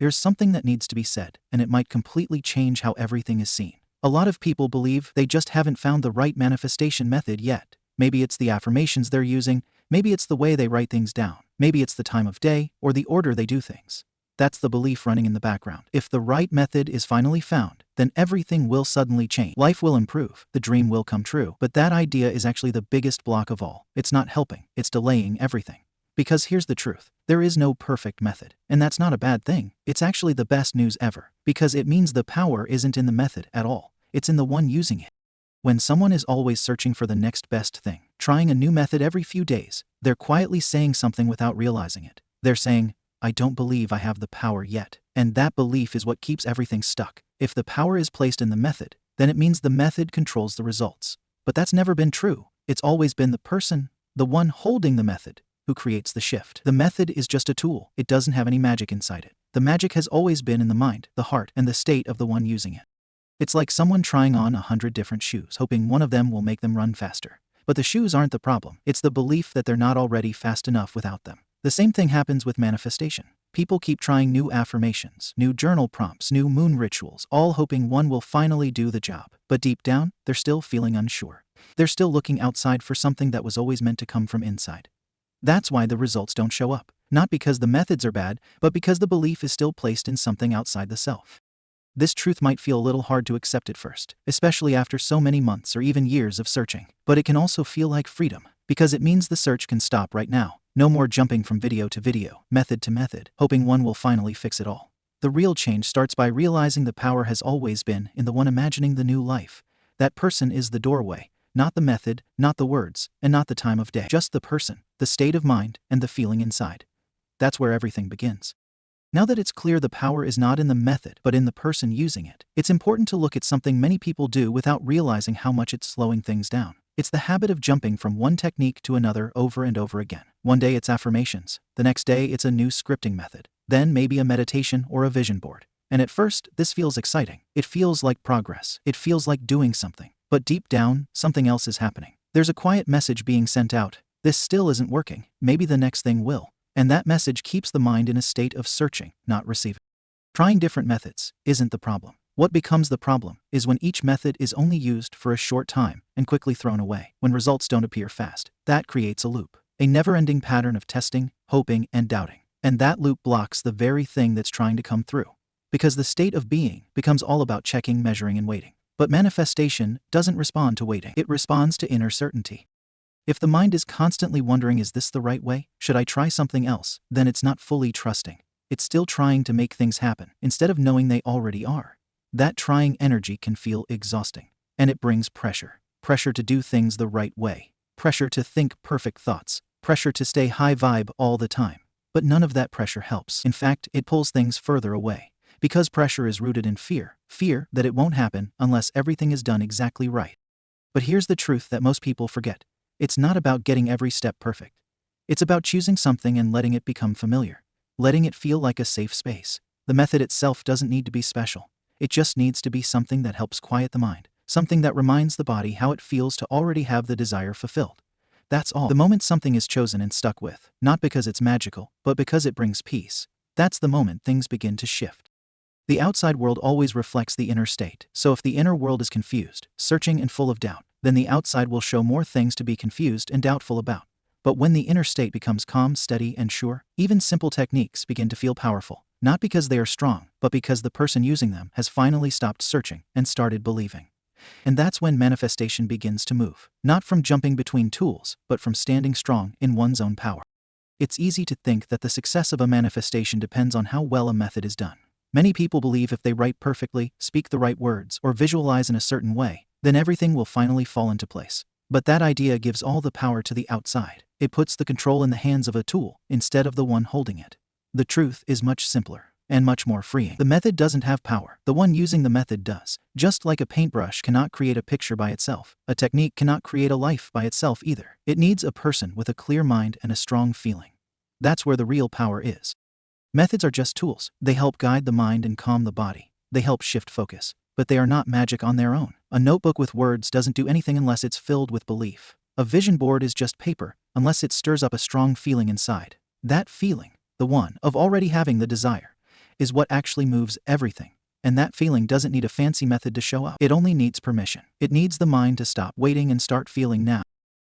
There's something that needs to be said, and it might completely change how everything is seen. A lot of people believe they just haven't found the right manifestation method yet. Maybe it's the affirmations they're using, maybe it's the way they write things down, maybe it's the time of day or the order they do things. That's the belief running in the background. If the right method is finally found, then everything will suddenly change. Life will improve, the dream will come true. But that idea is actually the biggest block of all. It's not helping, it's delaying everything. Because here's the truth, there is no perfect method. And that's not a bad thing, it's actually the best news ever. Because it means the power isn't in the method at all, it's in the one using it. When someone is always searching for the next best thing, trying a new method every few days, they're quietly saying something without realizing it. They're saying, I don't believe I have the power yet. And that belief is what keeps everything stuck. If the power is placed in the method, then it means the method controls the results. But that's never been true. It's always been the person, the one holding the method, who creates the shift. The method is just a tool. It doesn't have any magic inside it. The magic has always been in the mind, the heart, and the state of the one using it. It's like someone trying on 100 different shoes, hoping one of them will make them run faster. But the shoes aren't the problem. It's the belief that they're not already fast enough without them. The same thing happens with manifestation. People keep trying new affirmations, new journal prompts, new moon rituals, all hoping one will finally do the job. But deep down, they're still feeling unsure. They're still looking outside for something that was always meant to come from inside. That's why the results don't show up. Not because the methods are bad, but because the belief is still placed in something outside the self. This truth might feel a little hard to accept at first, especially after so many months or even years of searching. But it can also feel like freedom, because it means the search can stop right now. No more jumping from video to video, method to method, hoping one will finally fix it all. The real change starts by realizing the power has always been in the one imagining the new life. That person is the doorway, not the method, not the words, and not the time of day. Just the person, the state of mind, and the feeling inside. That's where everything begins. Now that it's clear the power is not in the method but in the person using it, it's important to look at something many people do without realizing how much it's slowing things down. It's the habit of jumping from one technique to another over and over again. One day it's affirmations, the next day it's a new scripting method, then maybe a meditation or a vision board. And at first, this feels exciting. It feels like progress. It feels like doing something. But deep down, something else is happening. There's a quiet message being sent out. This still isn't working. Maybe the next thing will. And that message keeps the mind in a state of searching, not receiving. Trying different methods isn't the problem. What becomes the problem is when each method is only used for a short time and quickly thrown away. When results don't appear fast, that creates a loop. A never-ending pattern of testing, hoping, and doubting. And that loop blocks the very thing that's trying to come through. Because the state of being becomes all about checking, measuring, and waiting. But manifestation doesn't respond to waiting. It responds to inner certainty. If the mind is constantly wondering, is this the right way? Should I try something else? Then it's not fully trusting. It's still trying to make things happen, instead of knowing they already are. That trying energy can feel exhausting. And it brings pressure. Pressure to do things the right way. Pressure to think perfect thoughts. Pressure to stay high vibe all the time. But none of that pressure helps. In fact, it pulls things further away. Because pressure is rooted in fear. Fear that it won't happen unless everything is done exactly right. But here's the truth that most people forget. It's not about getting every step perfect. It's about choosing something and letting it become familiar. Letting it feel like a safe space. The method itself doesn't need to be special. It just needs to be something that helps quiet the mind. Something that reminds the body how it feels to already have the desire fulfilled. That's all. The moment something is chosen and stuck with, not because it's magical, but because it brings peace, that's the moment things begin to shift. The outside world always reflects the inner state. So if the inner world is confused, searching, and full of doubt, then the outside will show more things to be confused and doubtful about. But when the inner state becomes calm, steady, and sure, even simple techniques begin to feel powerful. Not because they are strong, but because the person using them has finally stopped searching and started believing. And that's when manifestation begins to move. Not from jumping between tools, but from standing strong in one's own power. It's easy to think that the success of a manifestation depends on how well a method is done. Many people believe if they write perfectly, speak the right words, or visualize in a certain way, then everything will finally fall into place. But that idea gives all the power to the outside. It puts the control in the hands of a tool instead of the one holding it. The truth is much simpler and much more freeing. The method doesn't have power. The one using the method does. Just like a paintbrush cannot create a picture by itself, a technique cannot create a life by itself either. It needs a person with a clear mind and a strong feeling. That's where the real power is. Methods are just tools. They help guide the mind and calm the body. They help shift focus. But they are not magic on their own. A notebook with words doesn't do anything unless it's filled with belief. A vision board is just paper, unless it stirs up a strong feeling inside. That feeling, the one of already having the desire, is what actually moves everything. And that feeling doesn't need a fancy method to show up. It only needs permission. It needs the mind to stop waiting and start feeling now.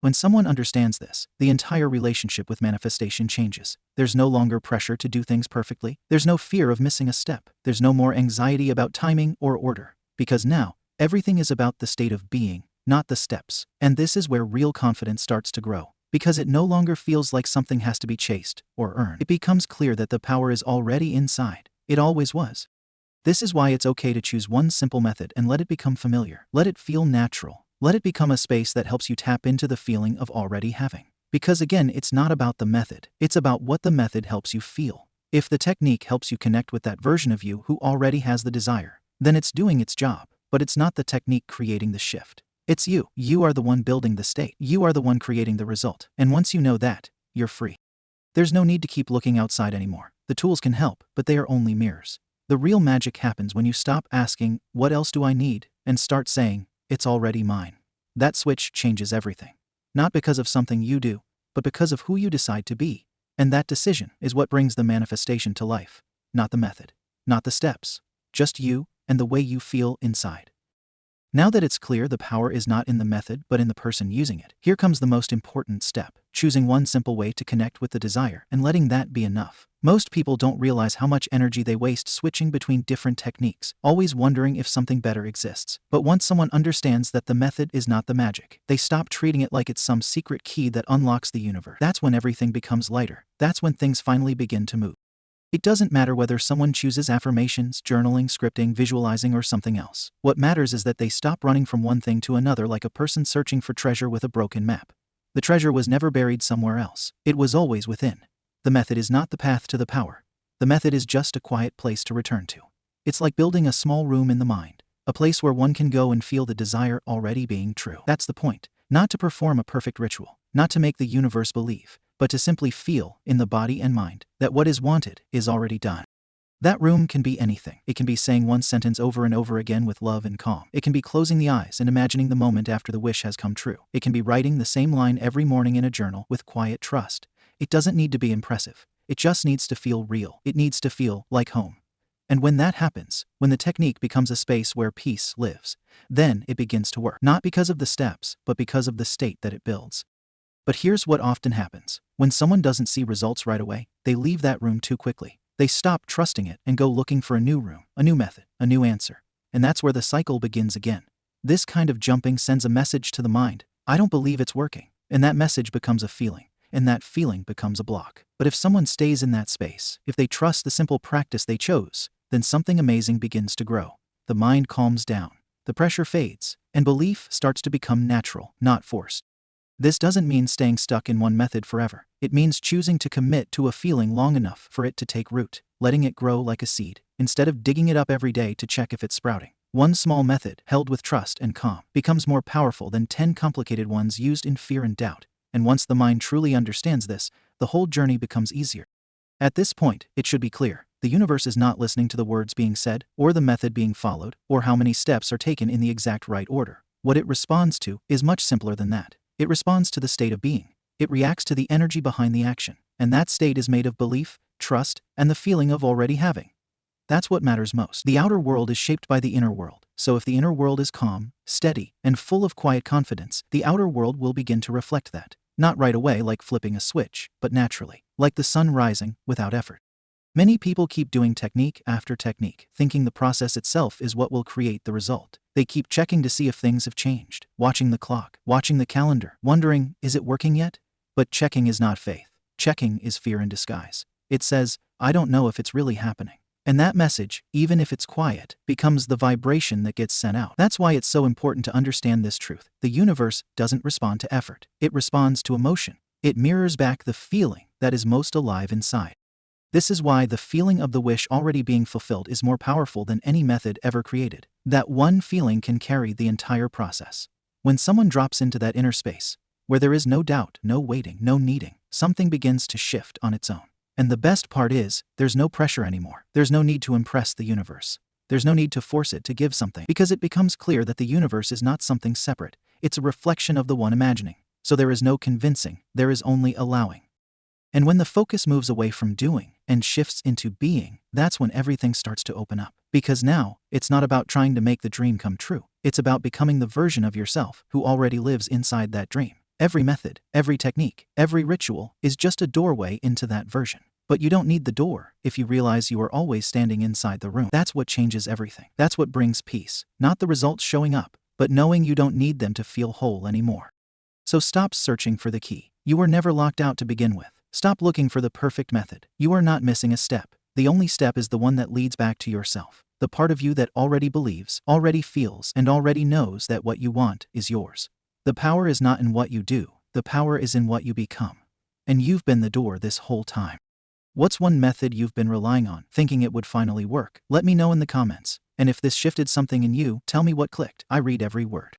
When someone understands this, the entire relationship with manifestation changes. There's no longer pressure to do things perfectly. There's no fear of missing a step. There's no more anxiety about timing or order. Because now, everything is about the state of being, not the steps. And this is where real confidence starts to grow. Because it no longer feels like something has to be chased or earned. It becomes clear that the power is already inside. It always was. This is why it's okay to choose one simple method and let it become familiar. Let it feel natural. Let it become a space that helps you tap into the feeling of already having. Because again, it's not about the method. It's about what the method helps you feel. If the technique helps you connect with that version of you who already has the desire, then it's doing its job. But it's not the technique creating the shift. It's you. You are the one building the state. You are the one creating the result. And once you know that, you're free. There's no need to keep looking outside anymore. The tools can help, but they are only mirrors. The real magic happens when you stop asking, "What else do I need?" and start saying, "It's already mine." That switch changes everything. Not because of something you do, but because of who you decide to be. And that decision is what brings the manifestation to life. Not the method, not the steps, just you and the way you feel inside. Now that it's clear the power is not in the method but in the person using it, here comes the most important step, choosing one simple way to connect with the desire and letting that be enough. Most people don't realize how much energy they waste switching between different techniques, always wondering if something better exists. But once someone understands that the method is not the magic, they stop treating it like it's some secret key that unlocks the universe. That's when everything becomes lighter. That's when things finally begin to move. It doesn't matter whether someone chooses affirmations, journaling, scripting, visualizing, or something else. What matters is that they stop running from one thing to another like a person searching for treasure with a broken map. The treasure was never buried somewhere else. It was always within. The method is not the path to the power. The method is just a quiet place to return to. It's like building a small room in the mind, a place where one can go and feel the desire already being true. That's the point. Not to perform a perfect ritual, not to make the universe believe, but to simply feel, in the body and mind, that what is wanted is already done. That room can be anything. It can be saying one sentence over and over again with love and calm. It can be closing the eyes and imagining the moment after the wish has come true. It can be writing the same line every morning in a journal with quiet trust. It doesn't need to be impressive. It just needs to feel real. It needs to feel like home. And when that happens, when the technique becomes a space where peace lives, then it begins to work. Not because of the steps, but because of the state that it builds. But here's what often happens. When someone doesn't see results right away, they leave that room too quickly. They stop trusting it and go looking for a new room, a new method, a new answer. And that's where the cycle begins again. This kind of jumping sends a message to the mind, "I don't believe it's working." And that message becomes a feeling. And that feeling becomes a block. But if someone stays in that space, if they trust the simple practice they chose, then something amazing begins to grow. The mind calms down, the pressure fades, and belief starts to become natural, not forced. This doesn't mean staying stuck in one method forever. It means choosing to commit to a feeling long enough for it to take root, letting it grow like a seed, instead of digging it up every day to check if it's sprouting. One small method, held with trust and calm, becomes more powerful than 10 complicated ones used in fear and doubt. And once the mind truly understands this, the whole journey becomes easier. At this point, it should be clear, the universe is not listening to the words being said, or the method being followed, or how many steps are taken in the exact right order. What it responds to is much simpler than that. It responds to the state of being. It reacts to the energy behind the action. And that state is made of belief, trust, and the feeling of already having. That's what matters most. The outer world is shaped by the inner world. So if the inner world is calm, steady, and full of quiet confidence, the outer world will begin to reflect that. Not right away like flipping a switch, but naturally, like the sun rising, without effort. Many people keep doing technique after technique, thinking the process itself is what will create the result. They keep checking to see if things have changed, watching the clock, watching the calendar, wondering, is it working yet? But checking is not faith. Checking is fear in disguise. It says, I don't know if it's really happening. And that message, even if it's quiet, becomes the vibration that gets sent out. That's why it's so important to understand this truth. The universe doesn't respond to effort. It responds to emotion. It mirrors back the feeling that is most alive inside. This is why the feeling of the wish already being fulfilled is more powerful than any method ever created. That one feeling can carry the entire process. When someone drops into that inner space, where there is no doubt, no waiting, no needing, something begins to shift on its own. And the best part is, there's no pressure anymore. There's no need to impress the universe. There's no need to force it to give something, because it becomes clear that the universe is not something separate. It's a reflection of the one imagining. So there is no convincing, there is only allowing. And when the focus moves away from doing and shifts into being, that's when everything starts to open up. Because now, it's not about trying to make the dream come true. It's about becoming the version of yourself who already lives inside that dream. Every method, every technique, every ritual is just a doorway into that version. But you don't need the door if you realize you are always standing inside the room. That's what changes everything. That's what brings peace. Not the results showing up, but knowing you don't need them to feel whole anymore. So stop searching for the key. You were never locked out to begin with. Stop looking for the perfect method. You are not missing a step. The only step is the one that leads back to yourself. The part of you that already believes, already feels, and already knows that what you want is yours. The power is not in what you do. The power is in what you become. And you've been the door this whole time. What's one method you've been relying on, thinking it would finally work? Let me know in the comments. And if this shifted something in you, tell me what clicked. I read every word.